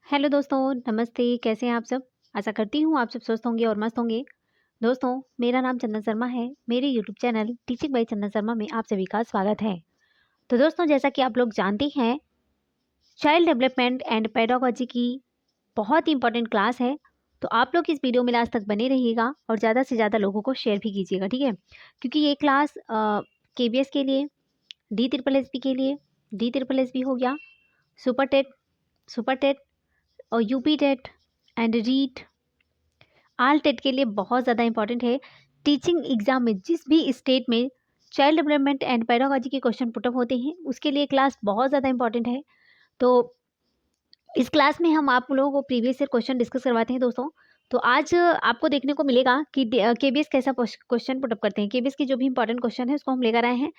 Hello दोस्तों, नमस्ते। कैसे हैं आप सब? आशा करती हूँ आप सब स्वस्थ होंगे और मस्त होंगे। दोस्तों, मेरा नाम चंदन शर्मा है। मेरे यूट्यूब चैनल टीचिंग बाय चंदन शर्मा में आप सभी का स्वागत है। तो दोस्तों, जैसा कि आप लोग जानते हैं, चाइल्ड डेवलपमेंट एंड पेडागोजी की बहुत ही इंपॉर्टेंट क्लास है। तो आप लोग इस वीडियो में लास्ट तक बने रहिएगा और ज़्यादा से ज़्यादा लोगों को शेयर भी कीजिएगा, ठीक है? क्योंकि ये क्लास केबीएस के लिए, डी ट्रिपल एस बी के लिए, डी ट्रिपल एस बी हो गया, सुपर टेट, सुपर टेट और UP TET and REET, all TET के लिए बहुत ज़्यादा इंपॉर्टेंट है। टीचिंग एग्जाम में जिस भी स्टेट में चाइल्ड डेवलपमेंट एंड पेडागोजी के क्वेश्चन पुटअप होते हैं, उसके लिए क्लास बहुत ज़्यादा इंपॉर्टेंट है। तो इस क्लास में हम आप लोगों को प्रीवियस ईयर क्वेश्चन डिस्कस करवाते हैं दोस्तों। तो आज आपको देखने को मिलेगा कि केबीएस कैसा क्वेश्चन पुटअप करते हैं। केबीएस की जो भी इंपॉर्टेंट क्वेश्चन है उसको हम लेकर आए हैं।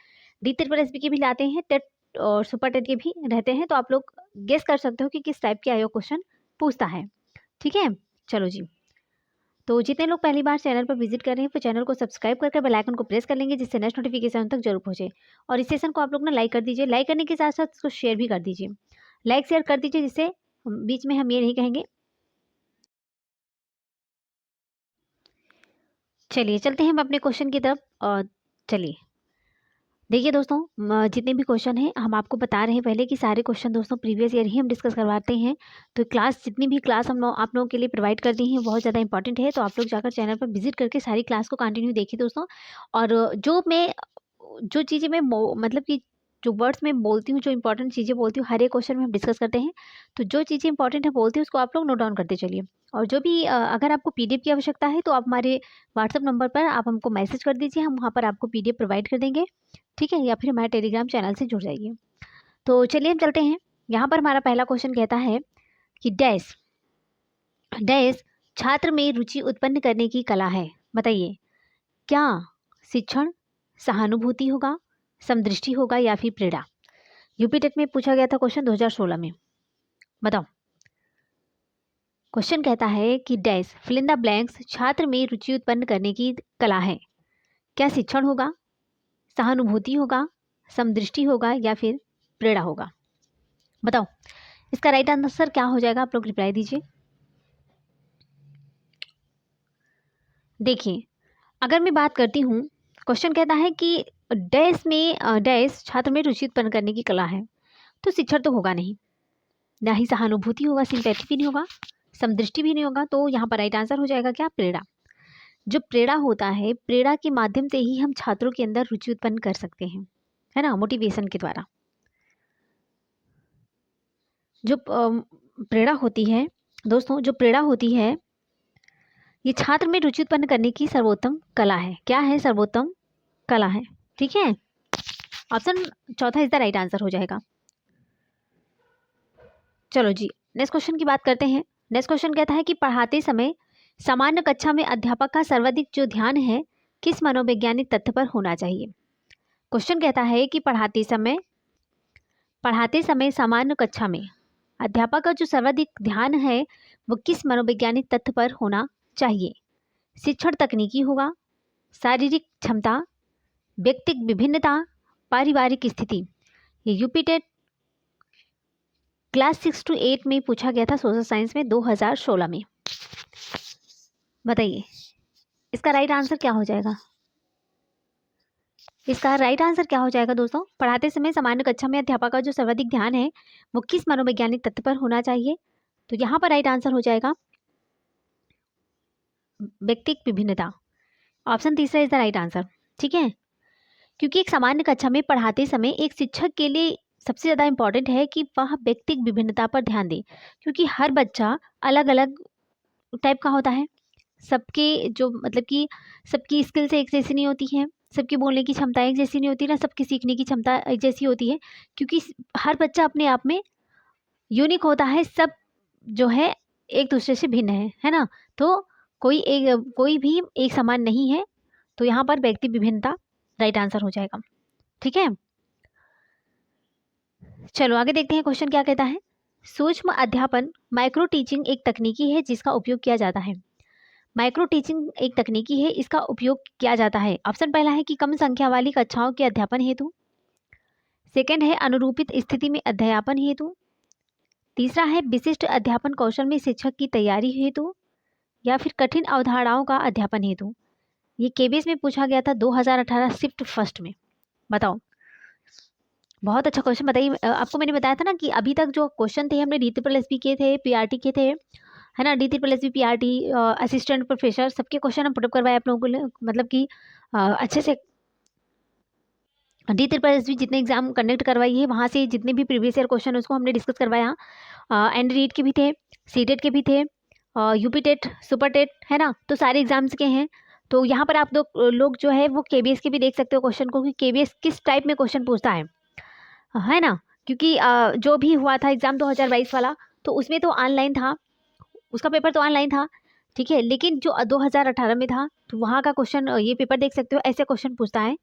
डी ट्रिपल एस बी के भी लाते हैं, टेट और सुपर टेट के भी रहते हैं। तो आप लोग गेस कर सकते हो कि किस टाइप के आयोग क्वेश्चन पूछता है, ठीक है? चलो जी। तो जितने लोग पहली बार चैनल पर विजिट कर रहे हैं वो चैनल को सब्सक्राइब करके बेल आइकन को प्रेस कर लेंगे, जिससे नेक्स्ट नोटिफिकेशन तक जरूर पहुंचे। और इस सेशन को आप लोग ना लाइक कर दीजिए। लाइक करने के साथ साथ उसको शेयर भी कर दीजिए। लाइक शेयर कर दीजिए, जिससे बीच में हम ये नहीं कहेंगे। चलिए चलते हैं हम अपने क्वेश्चन की तरफ। और चलिए देखिए दोस्तों, जितने भी क्वेश्चन हैं हम आपको बता रहे हैं पहले कि सारे क्वेश्चन दोस्तों प्रीवियस ईयर ही हम डिस्कस करवाते हैं। तो क्लास जितनी भी क्लास हम आप लोगों के लिए प्रोवाइड कर दी हैं बहुत ज़्यादा इंपॉर्टेंट है। तो आप लोग जाकर चैनल पर विजिट करके सारी क्लास को कंटिन्यू देखिए दोस्तों। और जो चीज़ें मैं मतलब कि जो वर्ड्स मैं बोलती हूँ, जो इंपॉर्टेंट चीज़ें बोलती हूँ, हर एक क्वेश्चन में हम डिस्कस करते हैं। तो जो चीज़ें इंपॉर्टेंट है बोलती हूँ उसको आप लोग नोट डाउन करते चलिए। और जो भी अगर आपको पीडीएफ की आवश्यकता है तो आप हमारे व्हाट्सअप नंबर पर आप हमको मैसेज कर दीजिए, हम वहाँ पर आपको पीडीएफ प्रोवाइड कर देंगे, ठीक है? या फिर हमारे टेलीग्राम चैनल से जुड़ जाइए। तो चलिए हम चलते हैं। यहाँ पर हमारा पहला क्वेश्चन कहता है कि डैश डैश छात्र में रुचि उत्पन्न करने की कला है। बताइए, क्या शिक्षण, सहानुभूति होगा, समदृष्टि होगा या फिर प्रेरणा? यूपी टेट में पूछा गया था क्वेश्चन 2016 में। बताओ। क्वेश्चन कहता है कि dash fill in the blanks छात्र में रुचि उत्पन्न करने की कला है। क्या शिक्षण होगा, सहानुभूति होगा, समदृष्टि होगा या फिर प्रेरणा होगा? बताओ, इसका राइट आंसर क्या हो जाएगा? आप लोग रिप्लाई दीजिए। देखिए, अगर मैं बात करती हूँ, क्वेश्चन कहता है कि डैश में डैश छात्र में रुचि उत्पन्न करने की कला है। तो शिक्षण तो होगा नहीं, ना ही सहानुभूति होगा, सिंपैथी भी नहीं होगा, समदृष्टि भी नहीं होगा। तो यहाँ पर राइट आंसर हो जाएगा क्या? प्रेरणा। जो प्रेरणा होता है, प्रेरणा के माध्यम से ही हम छात्रों के अंदर रुचि उत्पन्न कर सकते हैं, है ना? मोटिवेशन के द्वारा जो प्रेरणा होती है दोस्तों, जो प्रेरणा होती है ये छात्र में रुचि उत्पन्न करने की सर्वोत्तम कला है। क्या है? सर्वोत्तम कला है, ठीक है? ऑप्शन चौथा इज द राइट आंसर हो जाएगा। चलो जी, नेक्स्ट क्वेश्चन की बात करते हैं। नेक्स्ट क्वेश्चन कहता है कि पढ़ाते समय सामान्य कक्षा में अध्यापक का सर्वाधिक जो ध्यान है किस मनोवैज्ञानिक तथ्य पर होना चाहिए? क्वेश्चन कहता है कि पढ़ाते समय सामान्य कक्षा में अध्यापक का जो सर्वाधिक ध्यान है वो किस मनोवैज्ञानिक तथ्य पर होना चाहिए? शिक्षण तकनीकी होगा, शारीरिक क्षमता, व्यक्तिगत विभिन्नता, पारिवारिक स्थिति। ये यूपी टेट क्लास 6 to 8 में पूछा गया था, सोशल साइंस में 2016 में। बताइए, इसका राइट आंसर क्या हो जाएगा? इसका राइट आंसर क्या हो जाएगा दोस्तों? पढ़ाते समय सामान्य कक्षा में अध्यापक का जो सर्वाधिक ध्यान है वो किस मनोवैज्ञानिक तथ्य पर होना चाहिए? तो यहाँ पर राइट आंसर हो जाएगा व्यक्तिगत विभिन्नता। ऑप्शन तीसरा इज द राइट आंसर, ठीक है? क्योंकि एक सामान्य कक्षा में पढ़ाते समय एक शिक्षक के लिए सबसे ज़्यादा इम्पॉर्टेंट है कि वह व्यक्तिगत विभिन्नता पर ध्यान दे, क्योंकि हर बच्चा अलग अलग टाइप का होता है। सबके जो मतलब कि सबकी स्किल्स एक जैसी नहीं होती हैं, सबकी बोलने की क्षमता एक जैसी नहीं होती ना, सबकी सीखने की क्षमता एक जैसी होती है, क्योंकि हर बच्चा अपने आप में यूनिक होता है। सब जो है एक दूसरे से भिन्न है ना? तो कोई भी एक समान नहीं है। तो यहाँ पर व्यक्ति विभिन्नता राइट आंसर हो जाएगा, ठीक है? चलो आगे देखते हैं क्वेश्चन क्या कहता है। सूक्ष्म अध्यापन माइक्रो टीचिंग एक तकनीकी है जिसका उपयोग किया जाता है। माइक्रो टीचिंग एक तकनीकी है, इसका उपयोग किया जाता है। ऑप्शन पहला है कि कम संख्या वाली कक्षाओं के अध्यापन हेतु। सेकंड है अनुरूपित स्थिति में अध्यापन हेतु। तीसरा है विशिष्ट अध्यापन कौशल में शिक्षक की तैयारी हेतु या फिर कठिन अवधारणाओं का अध्यापन हेतु। ये केबीएस में पूछा गया था 2018 शिफ्ट फर्स्ट में। बताओ, बहुत अच्छा क्वेश्चन। बताइए, आपको मैंने बताया था ना कि अभी तक जो क्वेश्चन थे हमने डी3+SB के थे, पीआरटी के थे, है ना। डी3+SB, पीआरटी, असिस्टेंट प्रोफेसर, सबके क्वेश्चन हम पुटअप करवाए आप लोगों को, मतलब कि अच्छे से डी3+SB जितने एग्जाम कंडक्ट करवाई है वहाँ से जितने भी प्रीवियस ईयर क्वेश्चन उसको हमने डिस्कस करवाया। एंड रीट के भी थे, सीटेट के भी थे, यूपी टेट, सुपर टेट, है ना। तो सारे एग्जाम्स के हैं। तो यहाँ पर आप लोग जो है वो केबीएस के भी देख सकते हो क्वेश्चन को कि केबीएस किस टाइप में क्वेश्चन पूछता है ना। क्योंकि जो भी हुआ था एग्जाम 2022 वाला, तो उसमें तो ऑनलाइन था, उसका पेपर तो ऑनलाइन था, ठीक है। लेकिन जो 2018 में था तो वहाँ का क्वेश्चन, ये पेपर देख सकते हो, ऐसे क्वेश्चन पूछता है।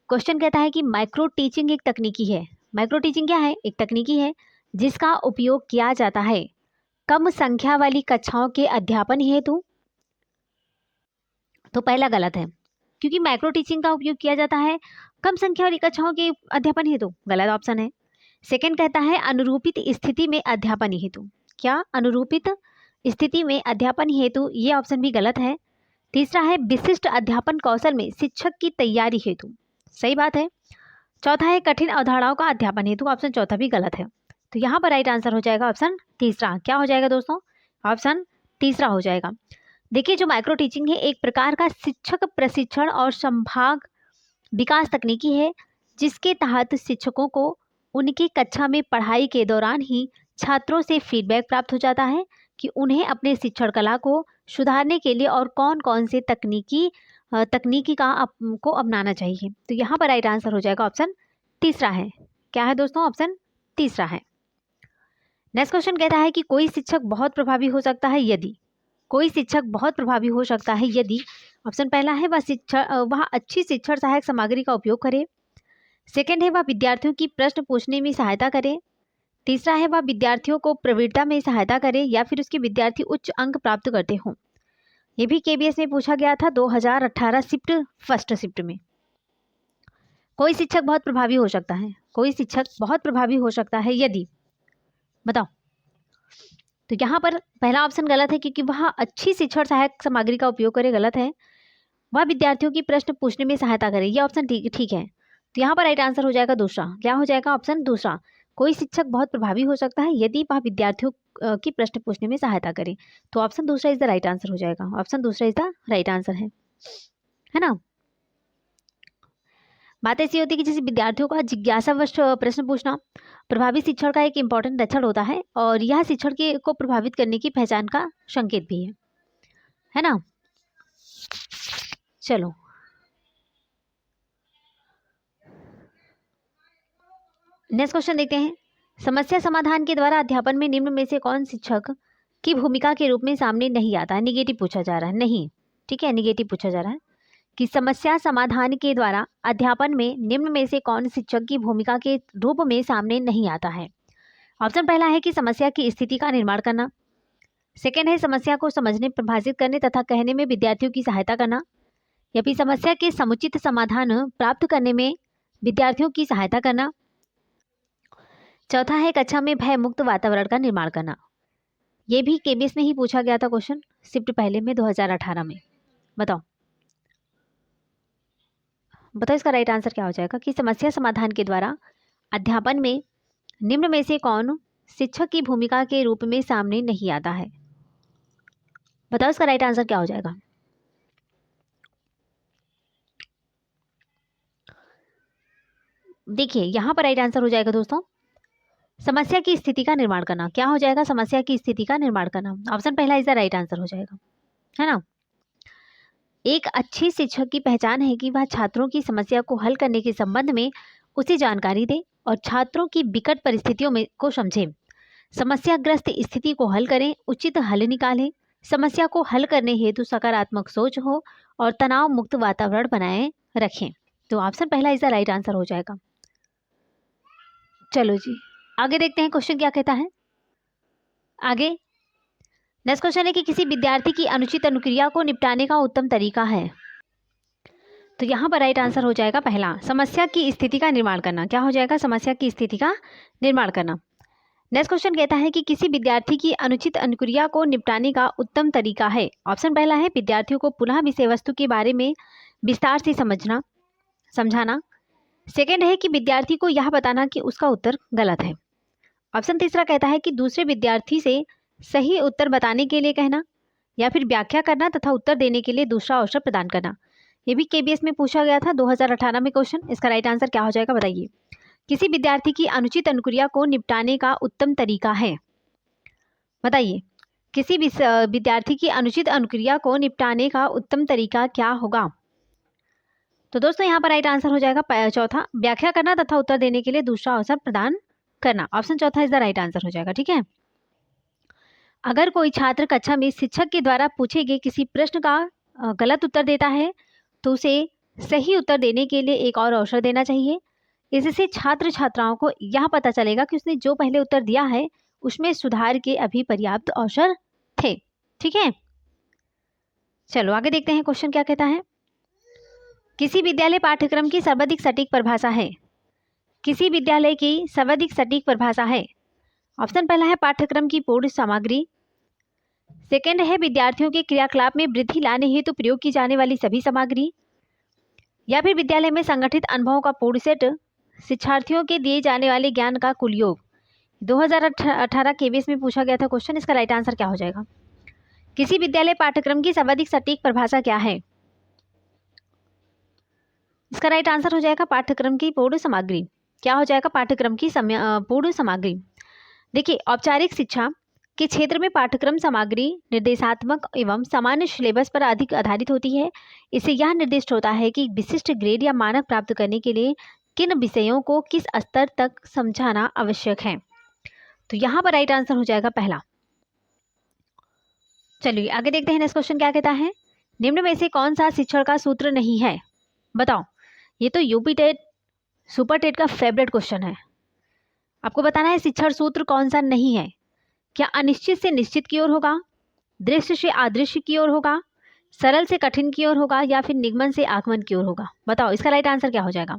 क्वेश्चन कहता है कि माइक्रो टीचिंग एक तकनीकी है। माइक्रो टीचिंग क्या है? एक तकनीकी है जिसका उपयोग किया जाता है कम संख्या वाली कक्षाओं के अध्यापन हेतु। तो पहला गलत है, क्योंकि माइक्रो टीचिंग का उपयोग किया जाता है कम संख्या वाली कक्षाओं के अध्यापन हेतु, गलत ऑप्शन है। सेकंड कहता है अनुरूपित स्थिति में अध्यापन हेतु। क्या? अनुरूपित स्थिति में अध्यापन हेतु, ये ऑप्शन भी गलत है। तीसरा है विशिष्ट अध्यापन कौशल में शिक्षक की तैयारी हेतु, सही बात है। चौथा है कठिन अवधारणाओं का अध्यापन हेतु, ऑप्शन चौथा भी गलत है। तो यहाँ पर राइट आंसर हो जाएगा ऑप्शन तीसरा। क्या हो जाएगा दोस्तों? ऑप्शन तीसरा हो जाएगा। देखिए, जो माइक्रो टीचिंग है एक प्रकार का शिक्षक प्रशिक्षण और संभाग विकास तकनीकी है जिसके तहत शिक्षकों को उनकी कक्षा में पढ़ाई के दौरान ही छात्रों से फीडबैक प्राप्त हो जाता है कि उन्हें अपने शिक्षण कला को सुधारने के लिए और कौन कौन से तकनीकी को अपनाना चाहिए। तो यहाँ पर राइट आंसर हो जाएगा ऑप्शन तीसरा है। क्या है दोस्तों? ऑप्शन तीसरा है। नेक्स्ट क्वेश्चन कहता है कि कोई शिक्षक बहुत प्रभावी हो सकता है यदि। कोई शिक्षक बहुत प्रभावी हो सकता है यदि, ऑप्शन पहला है वह अच्छी शिक्षण सहायक सामग्री का उपयोग करे। सेकंड है वह विद्यार्थियों की प्रश्न पूछने में सहायता करे। तीसरा है वह विद्यार्थियों को प्रवृत्ता में सहायता करे, या फिर उसके विद्यार्थी उच्च अंक प्राप्त करते हों। ये भी केबीएस में पूछा गया था 2018 शिफ्ट फर्स्ट शिफ्ट में। कोई शिक्षक बहुत प्रभावी हो सकता है, कोई शिक्षक बहुत प्रभावी हो सकता है यदि, बताओ। तो यहाँ पर पहला ऑप्शन गलत है क्योंकि वह अच्छी शिक्षण सहायक सामग्री का उपयोग करे, गलत है। वह विद्यार्थियों की प्रश्न पूछने में सहायता करे, ये ऑप्शन ठीक है। तो यहाँ पर राइट आंसर हो जाएगा दूसरा। क्या हो जाएगा? ऑप्शन दूसरा। कोई शिक्षक बहुत प्रभावी हो सकता है यदि वह विद्यार्थियों की प्रश्न पूछने में सहायता करे। तो ऑप्शन दूसरा इज द राइट आंसर हो जाएगा। ऑप्शन दूसरा इज द राइट आंसर है ना। बात ऐसी होती है कि जैसे विद्यार्थियों का जिज्ञासावश प्रश्न पूछना प्रभावी शिक्षण का एक इम्पॉर्टेंट लक्षण होता है, और यह शिक्षण को प्रभावित करने की पहचान का संकेत भी है ना। चलो, नेक्स्ट क्वेश्चन देखते हैं। समस्या समाधान के द्वारा अध्यापन में निम्न में से कौन शिक्षक की भूमिका के रूप में सामने नहीं आता है? निगेटिव पूछा जा रहा है, नहीं, ठीक है, निगेटिव पूछा जा रहा है कि समस्या समाधान के द्वारा अध्यापन में निम्न में से कौन शिक्षक की भूमिका के रूप में सामने नहीं आता है। ऑप्शन पहला है कि समस्या की स्थिति का निर्माण करना। सेकेंड है समस्या को समझने, परिभाषित करने तथा कहने में विद्यार्थियों की सहायता करना, या फिर समस्या के समुचित समाधान प्राप्त करने में विद्यार्थियों की सहायता करना। चौथा है कक्षा में भय मुक्त वातावरण का निर्माण करना। ये भी केबीएस में ही पूछा गया था क्वेश्चन शिफ्ट पहले में 2018 में। बताओ इसका राइट आंसर क्या हो जाएगा कि समस्या समाधान के द्वारा अध्यापन में निम्न में से कौन शिक्षक की भूमिका के रूप में सामने नहीं आता है। बताओ इसका राइट आंसर क्या हो जाएगा। देखिए, यहां पर राइट आंसर हो जाएगा दोस्तों समस्या की स्थिति का निर्माण करना। क्या हो जाएगा? समस्या की स्थिति का निर्माण करना। ऑप्शन पहला इज द राइट आंसर हो जाएगा, है ना। एक अच्छे शिक्षक की पहचान है कि वह छात्रों की समस्या को हल करने के संबंध में उसे जानकारी दे और छात्रों की विकट परिस्थितियों में को समझे, समस्याग्रस्त स्थिति को हल करें, उचित हल निकालें, समस्या को हल करने हेतु सकारात्मक सोच हो और तनाव मुक्त वातावरण बनाए रखें। तो ऑप्शन पहला इज द राइट आंसर हो जाएगा। चलो जी, आगे देखते हैं क्वेश्चन क्या कहता है। आगे नेक्स्ट क्वेश्चन है कि किसी विद्यार्थी की अनुचित अनुक्रिया को निपटाने का उत्तम तरीका है। तो यहाँ पर राइट आंसर हो जाएगा पहला, समस्या की स्थिति का निर्माण करना। क्या हो जाएगा? समस्या की स्थिति का निर्माण करना। नेक्स्ट क्वेश्चन कहता है कि किसी विद्यार्थी की अनुचित अनुक्रिया को निपटाने का उत्तम तरीका है। ऑप्शन पहला है विद्यार्थियों को पुनः विषय वस्तु के बारे में विस्तार से समझाना। सेकंड है कि विद्यार्थी को यह बताना कि उसका उत्तर गलत है। ऑप्शन तीसरा कहता है कि दूसरे विद्यार्थी से सही उत्तर बताने के लिए कहना, या फिर व्याख्या करना तथा उत्तर देने के लिए दूसरा अवसर प्रदान करना। ये भी केबीएस में पूछा गया था 2018 में क्वेश्चन। इसका राइट आंसर क्या हो जाएगा बताइए। किसी विद्यार्थी की अनुचित अनुक्रिया को निपटाने का उत्तम तरीका है, बताइए किसी विद्यार्थी की अनुचित अनुक्रिया को निपटाने का उत्तम तरीका क्या होगा। तो दोस्तों यहाँ पर राइट आंसर हो जाएगा चौथा, व्याख्या करना तथा उत्तर देने के लिए दूसरा अवसर प्रदान करना। ऑप्शन चौथा इज द राइट आंसर हो जाएगा। ठीक है, अगर कोई छात्र कक्षा में शिक्षक के द्वारा पूछे गए किसी प्रश्न का गलत उत्तर देता है तो उसे सही उत्तर देने के लिए एक और अवसर देना चाहिए। इससे छात्र छात्राओं को यह पता चलेगा कि उसने जो पहले उत्तर दिया है उसमें सुधार के अभी पर्याप्त अवसर थे। ठीक है, चलो आगे देखते हैं क्वेश्चन क्या कहता है। किसी विद्यालय पाठ्यक्रम की सर्वाधिक सटीक परिभाषा है। किसी विद्यालय की सर्वाधिक सटीक परिभाषा है। ऑप्शन पहला है पाठ्यक्रम की पूर्ण सामग्री। सेकंड है विद्यार्थियों के क्रियाकलाप में वृद्धि लाने हेतु प्रयोग की जाने वाली सभी सामग्री, या फिर विद्यालय में संगठित अनुभवों का पूर्ण सेट, शिक्षार्थियों के दिए जाने वाले ज्ञान का कुल योग। 2018 केबीएस में पूछा गया था क्वेश्चन। इसका राइट आंसर क्या हो जाएगा। किसी विद्यालय पाठ्यक्रम की सर्वाधिक सटीक परिभाषा क्या है। इसका राइट आंसर हो जाएगा पाठ्यक्रम की पूर्ण सामग्री। क्या हो जाएगा, पाठ्यक्रम की पूर्ण सामग्री। देखिए, औपचारिक शिक्षा के क्षेत्र में पाठ्यक्रम सामग्री निर्देशात्मक एवं सामान्य सिलेबस पर अधिक आधारित होती है। इससे यह निर्दिष्ट होता है कि विशिष्ट ग्रेड या मानक प्राप्त करने के लिए किन विषयों को किस स्तर तक समझाना आवश्यक है। तो यहाँ पर राइट आंसर हो जाएगा पहला। चलिए आगे देखते हैं नेक्स्ट क्वेश्चन क्या कहता है। निम्न में से कौन सा शिक्षण का सूत्र नहीं है, बताओ। ये तो यूपी टेट सुपर टेट का फेवरेट क्वेश्चन है। आपको बताना है शिक्षण सूत्र कौन सा नहीं है। क्या अनिश्चित से निश्चित की ओर होगा, दृश्य से अदृश्य की ओर होगा, सरल से कठिन की ओर होगा, या फिर निगमन से आगमन की ओर होगा। बताओ इसका राइट आंसर क्या हो जाएगा।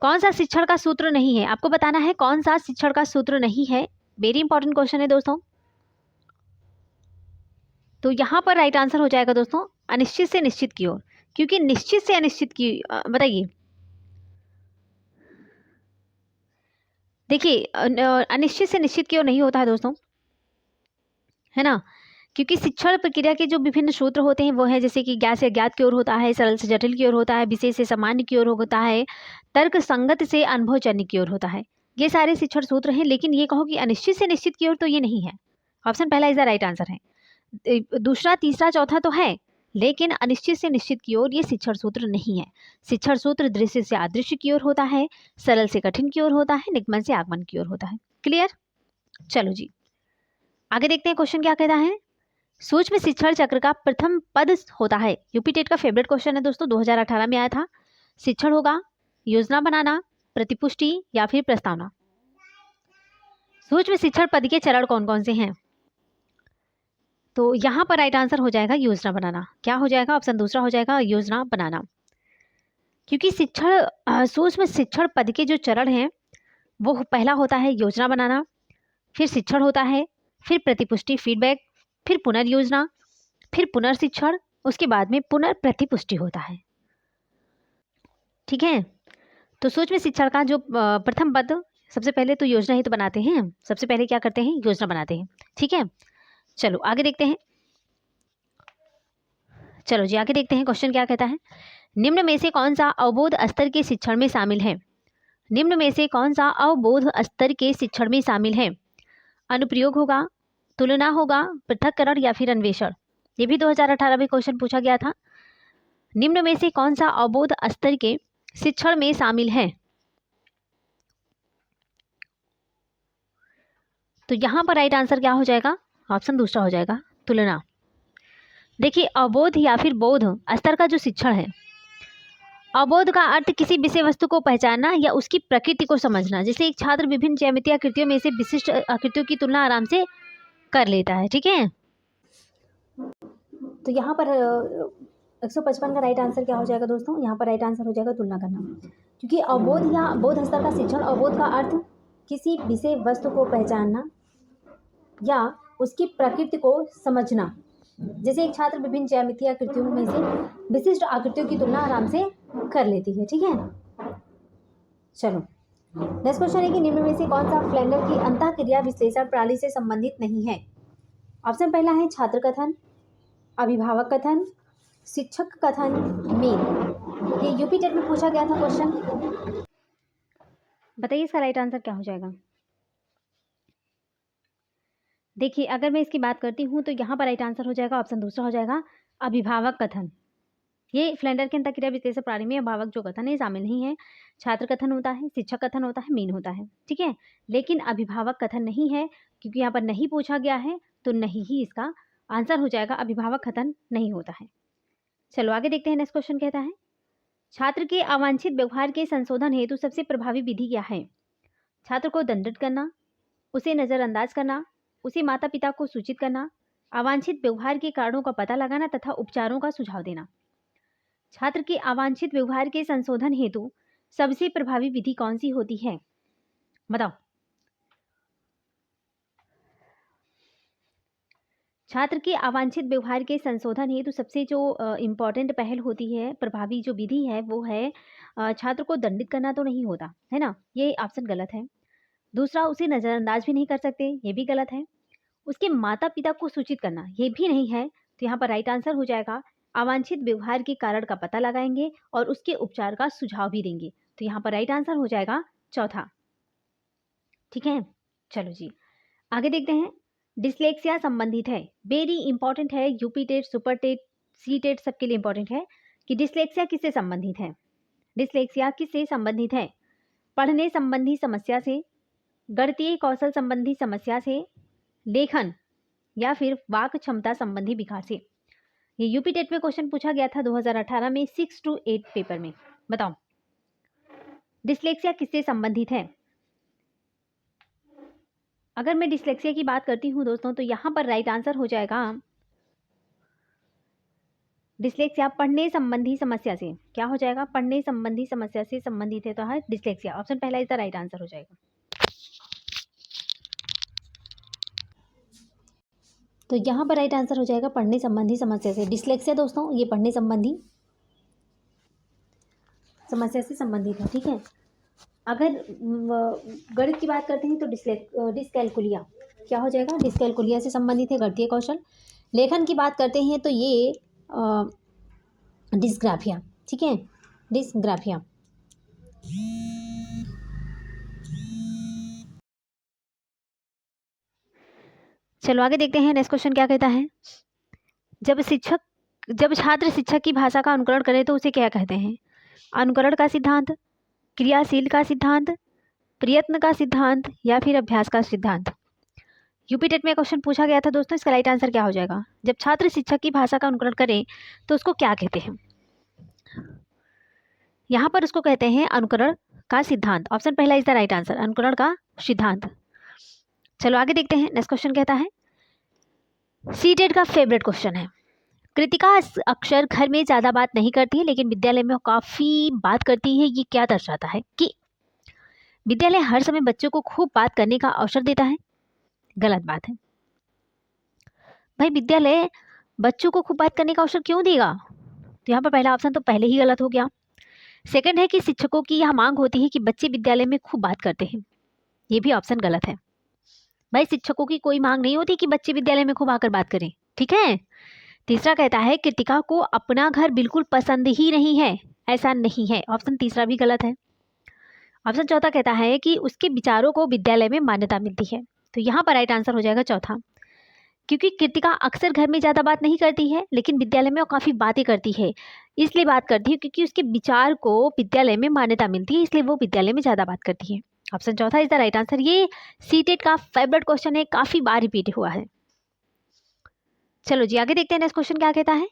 कौन सा शिक्षण का सूत्र नहीं है, आपको बताना है कौन सा शिक्षण का सूत्र नहीं है। वेरी इंपॉर्टेंट क्वेश्चन है दोस्तों। तो यहाँ पर राइट आंसर हो जाएगा दोस्तों अनिश्चित से निश्चित की ओर, क्योंकि निश्चित से अनिश्चित की बताइए। देखिए अनिश्चित से निश्चित की ओर नहीं होता है दोस्तों, है ना, क्योंकि शिक्षण प्रक्रिया के जो विभिन्न सूत्र होते हैं वो है जैसे कि ज्ञात से अज्ञात की ओर होता है, सरल से जटिल की ओर होता है, विशेष से सामान्य की ओर होता है, तर्क संगत से अनुभवजन्य की ओर होता है। ये सारे शिक्षण सूत्र हैं, लेकिन ये कहो कि अनिश्चित से निश्चित की ओर तो ये नहीं है। ऑप्शन पहला इज द राइट आंसर है। दूसरा तीसरा चौथा तो है, लेकिन अनिश्चित से निश्चित की ओर ये शिक्षण सूत्र नहीं है। शिक्षण सूत्र दृश्य से अदृश्य की ओर होता है, सरल से कठिन की ओर होता है, निगमन से आगमन की ओर होता है। क्लियर, चलो जी आगे देखते हैं क्वेश्चन क्या कहता है। सूक्ष्म शिक्षण चक्र का प्रथम पद होता है। यूपी टेट का फेवरेट क्वेश्चन है दोस्तों, 2018 में आया था। शिक्षण होगा, योजना बनाना, प्रतिपुष्टि, या फिर प्रस्तावना। सूक्ष्म शिक्षण पद के चरण कौन कौन से हैं। तो यहाँ पर राइट आंसर हो जाएगा योजना बनाना। क्या हो जाएगा, ऑप्शन दूसरा हो जाएगा योजना बनाना, क्योंकि सूक्ष्म शिक्षण पद के जो चरण हैं वो पहला होता है योजना बनाना, फिर शिक्षण होता है, फिर प्रतिपुष्टि फीडबैक, फिर पुनर्योजना, फिर पुनर्शिक्षण, उसके बाद में पुनर्प्रतिपुष्टि होता है। ठीक है, तो सूक्ष्म शिक्षण का जो प्रथम पद, सबसे पहले तो योजना ही तो बनाते हैं, सबसे पहले क्या करते हैं, योजना बनाते हैं। ठीक है, चलो आगे देखते हैं। चलो जी आगे देखते हैं क्वेश्चन क्या कहता है। निम्न में से कौन सा अवबोध स्तर के शिक्षण में शामिल है। निम्न में से कौन सा अवबोध स्तर के शिक्षण में शामिल है। अनुप्रयोग होगा, तुलना होगा, पृथक्करण, या फिर अन्वेषण। ये भी 2018 में क्वेश्चन पूछा गया था। निम्न में से कौन सा अवबोध स्तर के शिक्षण में शामिल है। तो यहाँ पर राइट आंसर क्या हो जाएगा, ऑप्शन दूसरा हो जाएगा तुलना। देखिए अवबोध या फिर बोध स्तर का जो शिक्षण है, अवबोध का अर्थ किसी विषय वस्तु को पहचानना या उसकी प्रकृति को समझना। जैसे एक छात्र विभिन्न ज्यामितीय आकृतियों में से विशिष्ट आकृतियों की तुलना आराम से कर लेता है। ठीक है, तो यहाँ पर 155 का राइट आंसर क्या हो जाएगा दोस्तों, यहाँ पर राइट आंसर हो जाएगा तुलना करना, क्योंकि अवबोध या बोध स्तर का शिक्षण, अवबोध का अर्थ किसी विषय वस्तु को पहचानना या उसकी प्रकृति को समझना। जैसे एक छात्र विभिन्न ज्यामितीय आकृतियों में से विशिष्ट आकृतियों की तुलना आराम से कर लेती है। ठीक है, चलो नेक्स्ट क्वेश्चन है कि निम्न में से कौन सा फ्लेंडर की अंतःक्रिया विश्लेषण प्रणाली से संबंधित नहीं है। ऑप्शन पहला है छात्र कथन, अभिभावक कथन, शिक्षक कथन, मेल। ये यूपी टेट में पूछा गया था क्वेश्चन। बताइए इसका राइट आंसर क्या हो जाएगा। देखिए अगर मैं इसकी बात करती हूँ तो यहाँ पर राइट आंसर हो जाएगा ऑप्शन दूसरा हो जाएगा अभिभावक कथन। ये फ्लेंडर के अंतःक्रिया विश्लेषण प्रणाली में अभिभावक जो कथन है शामिल नहीं है। छात्र कथन होता है, शिक्षक कथन होता है, मीन होता है। ठीक है, लेकिन अभिभावक कथन नहीं है क्योंकि यहाँ पर नहीं पूछा गया है, तो नहीं ही इसका आंसर हो जाएगा। अभिभावक कथन नहीं होता है। चलो आगे देखते हैं। नेक्स्ट क्वेश्चन कहता है छात्र के अवांछित व्यवहार के संशोधन हेतु सबसे प्रभावी विधि क्या है। छात्र को दंडित करना, उसे नजरअंदाज करना, उसे माता पिता को सूचित करना, अवांछित व्यवहार के कारणों का पता लगाना तथा उपचारों का सुझाव देना। छात्र के अवांछित व्यवहार के संशोधन हेतु सबसे प्रभावी विधि कौन सी होती है, बताओ। छात्र के अवांछित व्यवहार के संशोधन हेतु सबसे जो इम्पॉर्टेंट पहल होती है, प्रभावी जो विधि है वो है छात्र को दंडित करना तो नहीं होता है ना, ये ऑप्शन गलत है। दूसरा, उसे नज़रअंदाज भी नहीं कर सकते, ये भी गलत है। उसके माता पिता को सूचित करना, ये भी नहीं है। तो यहाँ पर राइट आंसर हो जाएगा अवांछित व्यवहार के कारण का पता लगाएंगे और उसके उपचार का सुझाव भी देंगे। तो यहाँ पर राइट आंसर हो जाएगा चौथा। ठीक है, चलो जी आगे देखते हैं। डिस्लेक्सिया संबंधित है, वेरी इंपॉर्टेंट है, UP TET, super TET, C TET सबके लिए इंपॉर्टेंट है कि डिस्लेक्सिया किससे संबंधित है। डिस्लेक्सिया किससे संबंधित है, पढ़ने संबंधी समस्या से, गणितीय कौशल संबंधी समस्या से, लेखन या फिर वाक क्षमता संबंधी विकार से। ये यूपी टेट में क्वेश्चन पूछा गया था 2018 में 6 to 8 पेपर में। बताओ डिस्लेक्सिया किससे संबंधित है। अगर मैं डिस्लेक्सिया की बात करती हूँ दोस्तों तो यहाँ पर राइट आंसर हो जाएगा डिस्लेक्सिया पढ़ने संबंधी समस्या से। क्या हो जाएगा, पढ़ने संबंधी समस्या से संबंधित है तो है डिस्लेक्सिया। ऑप्शन पहला इसका राइट आंसर हो जाएगा। तो यहाँ पर राइट आंसर हो जाएगा पढ़ने संबंधी समस्या से। डिस्लेक्सिया दोस्तों ये पढ़ने संबंधी समस्या से संबंधित है। ठीक है, अगर गणित की बात करते हैं तो डिस्कैलकुलिया क्या हो जाएगा, डिस्कैलकुलिया से संबंधित है गणितीय कौशल। लेखन की बात करते हैं तो ये डिस्ग्राफिया। ठीक है, डिस्ग्राफिया। चलो आगे देखते हैं। नेक्स्ट क्वेश्चन क्या कहता है, जब छात्र शिक्षक की भाषा का अनुकरण करे तो उसे क्या कहते हैं। अनुकरण का सिद्धांत, क्रियाशील का सिद्धांत, प्रयत्न का सिद्धांत या फिर अभ्यास का सिद्धांत। यूपी टेट में क्वेश्चन पूछा गया था दोस्तों, इसका राइट आंसर क्या हो जाएगा। जब छात्र शिक्षक की भाषा का अनुकरण करें तो उसको क्या कहते हैं। यहाँ पर उसको कहते हैं अनुकरण का सिद्धांत। ऑप्शन पहला इज द राइट आंसर, अनुकरण का सिद्धांत। चलो आगे देखते हैं। नेक्स्ट क्वेश्चन कहता है सी टेट का फेवरेट क्वेश्चन है, कृतिका अक्सर घर में ज़्यादा बात नहीं करती है लेकिन विद्यालय में काफ़ी बात करती है। ये क्या दर्शाता है कि विद्यालय हर समय बच्चों को खूब बात करने का अवसर देता है। गलत बात है भाई, विद्यालय बच्चों को खूब बात करने का अवसर क्यों देगा। तो यहाँ पर पहला ऑप्शन तो पहले ही गलत हो गया। सेकंड है कि शिक्षकों की यह मांग होती है कि बच्चे विद्यालय में खूब बात करते हैं। ये भी ऑप्शन गलत है भाई, शिक्षकों की कोई मांग नहीं होती कि बच्चे विद्यालय में खूब आकर बात करें। ठीक है, तीसरा कहता है कृतिका को अपना घर बिल्कुल पसंद ही नहीं है, ऐसा नहीं है। ऑप्शन तीसरा भी गलत है। ऑप्शन चौथा कहता है कि उसके विचारों को विद्यालय में मान्यता मिलती है। तो यहाँ पर राइट आंसर हो जाएगा चौथा, क्योंकि कृतिका अक्सर घर में ज़्यादा बात नहीं करती है लेकिन विद्यालय में वो काफ़ी बातें करती है। इसलिए बात करती है क्योंकि उसके विचार को विद्यालय में मान्यता मिलती है, इसलिए वो विद्यालय में ज़्यादा बात करती है। ऑप्शन चौथा इज द राइट आंसर। ये सीटेट का फेवरेट क्वेश्चन है, काफ़ी बार रिपीट हुआ है। चलो जी आगे देखते हैं। नेक्स्ट क्वेश्चन क्या कहता है,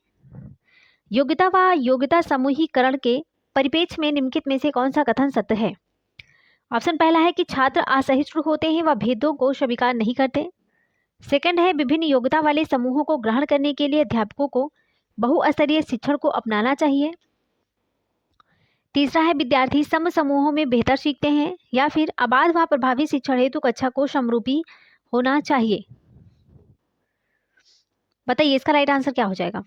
योग्यता व योग्यता समूहीकरण के परिप्रेक्ष्य में निम्नलिखित में से कौन सा कथन सत्य है। ऑप्शन पहला है कि छात्र असहिष्णु होते हैं व भेदों को स्वीकार नहीं करते। सेकंड है विभिन्न योग्यता वाले समूहों को ग्रहण करने के लिए अध्यापकों को बहुस्तरीय शिक्षण को अपनाना चाहिए। तीसरा है विद्यार्थी सम समूहों में बेहतर सीखते हैं, या फिर अबाध व प्रभावी शिक्षण हेतु कक्षा को समरूपी होना चाहिए। बताइए इसका राइट आंसर क्या हो जाएगा।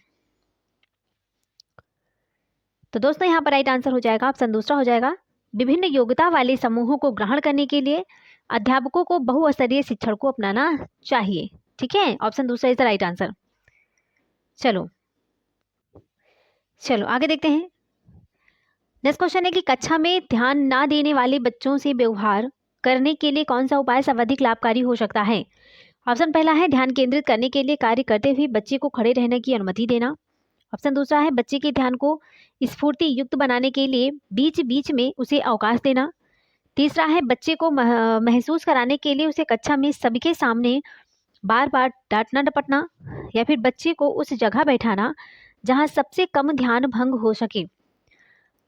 तो दोस्तों यहाँ पर राइट आंसर हो जाएगा ऑप्शन दूसरा हो जाएगा, विभिन्न योग्यता वाले समूहों को ग्रहण करने के लिए अध्यापकों को बहुस्तरीय शिक्षण को अपनाना चाहिए। ठीक है, ऑप्शन दूसरा इज द राइट आंसर। चलो आगे देखते हैं। नेक्स्ट क्वेश्चन है कि कक्षा में ध्यान ना देने वाले बच्चों से व्यवहार करने के लिए कौन सा उपाय सर्वाधिक लाभकारी हो सकता है। ऑप्शन पहला है ध्यान केंद्रित करने के लिए कार्य करते हुए बच्चे को खड़े रहने की अनुमति देना। ऑप्शन दूसरा है बच्चे के ध्यान को स्फूर्ति युक्त बनाने के लिए बीच बीच में उसे अवकाश देना। तीसरा है बच्चे को महसूस कराने के लिए उसे कक्षा में सभी के सामने बार बार डांटना डपटना, या फिर बच्चे को उस जगह बैठाना जहां सबसे कम ध्यान भंग हो सके।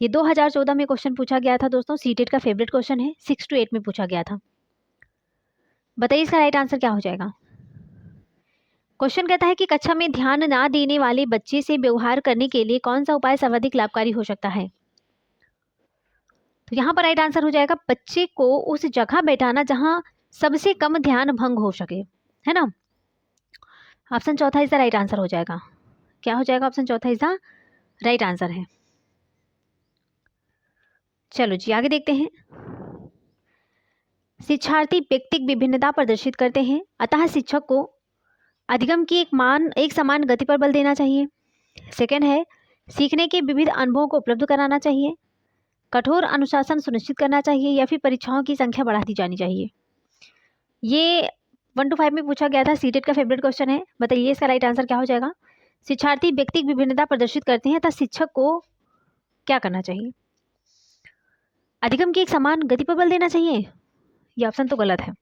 ये 2014 में क्वेश्चन पूछा गया था दोस्तों, सीटेट का फेवरेट क्वेश्चन है, 6 to 8 में पूछा गया था। बताइए इसका राइट आंसर क्या हो जाएगा। क्वेश्चन कहता है कि कक्षा में ध्यान ना देने वाले बच्चे से व्यवहार करने के लिए कौन सा उपाय सर्वाधिक लाभकारी हो सकता है। तो यहाँ पर राइट आंसर हो जाएगा बच्चे को उस जगह बैठाना जहां सबसे कम ध्यान भंग हो सके, है ना। ऑप्शन चौथा इसका राइट आंसर हो जाएगा। क्या हो जाएगा, ऑप्शन चौथा इसका राइट आंसर है। चलो जी आगे देखते हैं। शिक्षार्थी व्यक्तिगत विभिन्नता प्रदर्शित करते हैं, अतः शिक्षक को अधिगम की एक समान गति पर बल देना चाहिए। सेकंड है सीखने के विविध अनुभवों को उपलब्ध कराना चाहिए, कठोर अनुशासन सुनिश्चित करना चाहिए, या फिर परीक्षाओं की संख्या बढ़ा दी जानी चाहिए। ये 1 to 5 में पूछा गया था, सीटेट का फेवरेट क्वेश्चन है। बताइए इसका राइट आंसर क्या हो जाएगा। शिक्षार्थी व्यक्तिगत विभिन्नता प्रदर्शित करते हैं, तब शिक्षक को क्या करना चाहिए, अधिगम की एक समान गति पर बल देना चाहिए। ये ऑप्शन तो गलत है।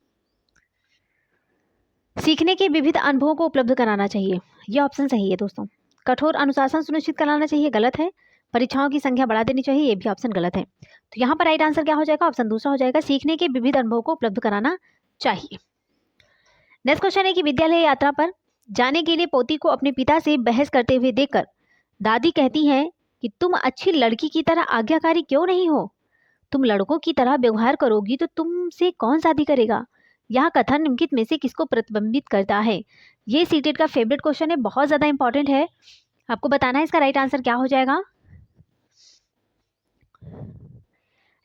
सीखने के विविध अनुभवों को उपलब्ध कराना चाहिए, यह ऑप्शन सही है दोस्तों। कठोर अनुशासन सुनिश्चित कराना चाहिए, गलत है। परीक्षाओं की संख्या बढ़ा देनी चाहिए, ये भी ऑप्शन गलत है। तो यहाँ पर राइट आंसर क्या हो जाएगा, ऑप्शन दूसरा हो जाएगा, सीखने के विविध अनुभवों को उपलब्ध कराना चाहिए। नेक्स्ट क्वेश्चन है कि विद्यालय यात्रा पर जाने के लिए पोती को अपने पिता से बहस करते हुए देखकर दादी कहती है कि तुम अच्छी लड़की की तरह आज्ञाकारी क्यों नहीं हो, तुम लड़कों की तरह व्यवहार करोगी तो तुमसे कौन शादी करेगा। यह कथन निम्नलिखित में से किसको प्रतिबिंबित करता है। ये सीटेट का फेवरेट क्वेश्चन है, बहुत ज्यादा इंपॉर्टेंट है, आपको बताना है इसका राइट आंसर क्या हो जाएगा।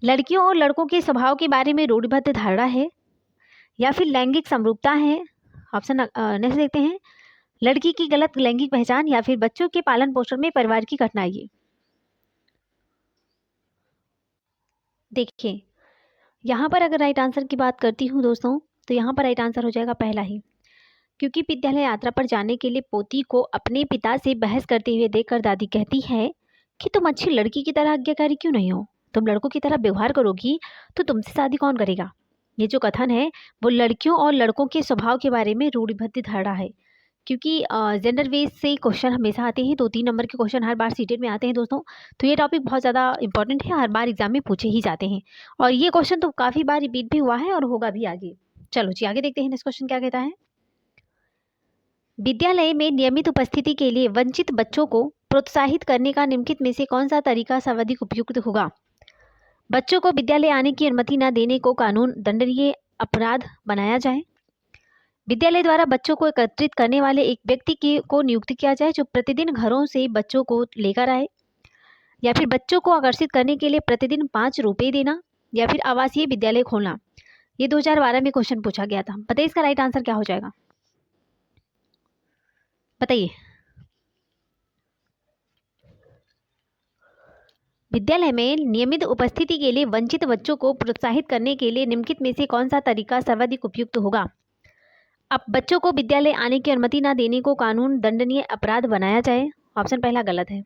लड़कियों और लड़कों के स्वभाव के बारे में रूढ़िबद्ध धारणा है, या फिर लैंगिक समरूपता है। ऑप्शन नेक्स्ट देखते हैं, लड़की की गलत लैंगिक पहचान, या फिर बच्चों के पालन पोषण में परिवार की कठिनाई। देखिए यहाँ पर अगर राइट आंसर की बात करती हूँ दोस्तों, तो यहाँ पर राइट आंसर हो जाएगा पहला ही, क्योंकि विद्यालय यात्रा पर जाने के लिए पोती को अपने पिता से बहस करते हुए देखकर दादी कहती है कि तुम अच्छी लड़की की तरह आज्ञाकारी क्यों नहीं हो, तुम लड़कों की तरह व्यवहार करोगी तो तुमसे शादी कौन करेगा। ये जो कथन है वो लड़कियों और लड़कों के स्वभाव के बारे में रूढ़िबद्ध धारणा है, क्योंकि जेंडर बेस से क्वेश्चन हमेशा आते हैं, 2-3 नंबर के क्वेश्चन हर बार सीटेट में आते हैं दोस्तों। तो ये टॉपिक बहुत ज़्यादा इंपॉर्टेंट है, हर बार एग्जाम में पूछे ही जाते हैं, और ये क्वेश्चन तो काफ़ी बार रिपीट भी हुआ है और होगा भी आगे। चलो जी आगे देखते हैं नेक्स्ट क्वेश्चन क्या कहता है। विद्यालय में नियमित उपस्थिति के लिए वंचित बच्चों को प्रोत्साहित करने का निम्नलिखित में से कौन सा तरीका सर्वाधिक उपयुक्त होगा। बच्चों को विद्यालय आने की अनुमति न देने को कानून दंडनीय अपराध बनाया जाए, विद्यालय द्वारा बच्चों को एकत्रित करने वाले एक व्यक्ति को नियुक्त किया जाए जो प्रतिदिन घरों से बच्चों को लेकर आए, या फिर बच्चों को आकर्षित करने के लिए प्रतिदिन 5 रुपये देना, या फिर आवासीय विद्यालय खोलना। ये 2012 में क्वेश्चन पूछा गया था। बताइए इसका राइट आंसर क्या हो जाएगा। बताइए विद्यालय में नियमित उपस्थिति के लिए वंचित बच्चों को प्रोत्साहित करने के लिए निम्नलिखित में से कौन सा तरीका सर्वाधिक उपयुक्त होगा। अब बच्चों को विद्यालय आने की अनुमति न देने को कानून दंडनीय अपराध बनाया जाए। ऑप्शन पहला गलत है।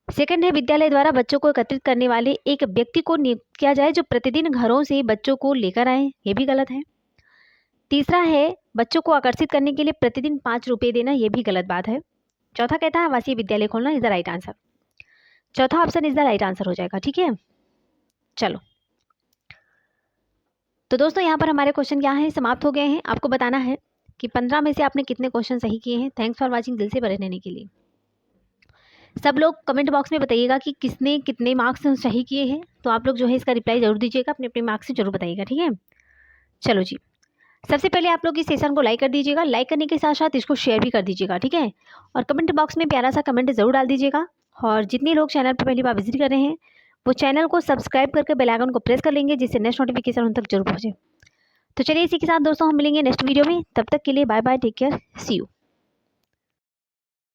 सेकंड है विद्यालय द्वारा बच्चों को एकत्रित करने वाले एक व्यक्ति को नियुक्त किया जाए जो प्रतिदिन घरों से बच्चों को लेकर आए। ये भी गलत है। तीसरा है बच्चों को आकर्षित करने के लिए प्रतिदिन 5 रुपये देना। ये भी गलत बात है। चौथा कहता है आवासीय विद्यालय खोलना इज द राइट आंसर। चौथा option is the right answer हो जाएगा। ठीक है, चलो तो दोस्तों यहाँ पर हमारे क्वेश्चन क्या हैं, समाप्त हो गए हैं। आपको बताना है कि 15 में से आपने कितने क्वेश्चन सही किए हैं। थैंक्स फॉर वॉचिंग, दिल से बने रहने के लिए। सब लोग कमेंट बॉक्स में बताइएगा कि किसने कितने मार्क्स सही किए हैं। तो आप लोग जो है इसका रिप्लाई ज़रूर दीजिएगा, अपने अपने मार्क्स से ज़रूर बताइएगा, ठीक है। चलो जी, सबसे पहले आप लोग इस सेशन को लाइक कर दीजिएगा। लाइक करने के साथ साथ इसको शेयर भी कर दीजिएगा, ठीक है। और कमेंट बॉक्स में प्यारा सा कमेंट ज़रूर डाल दीजिएगा। और जितने लोग चैनल पर पहली बार विजिट कर रहे हैं वो चैनल को सब्सक्राइब करके बेल आइकन को प्रेस कर लेंगे, जिससे नेक्स्ट नोटिफिकेशन उन तक जरूर पहुँचे। तो चलिए इसी के साथ दोस्तों हम मिलेंगे नेक्स्ट वीडियो में। तब तक के लिए bye bye, take care, see you.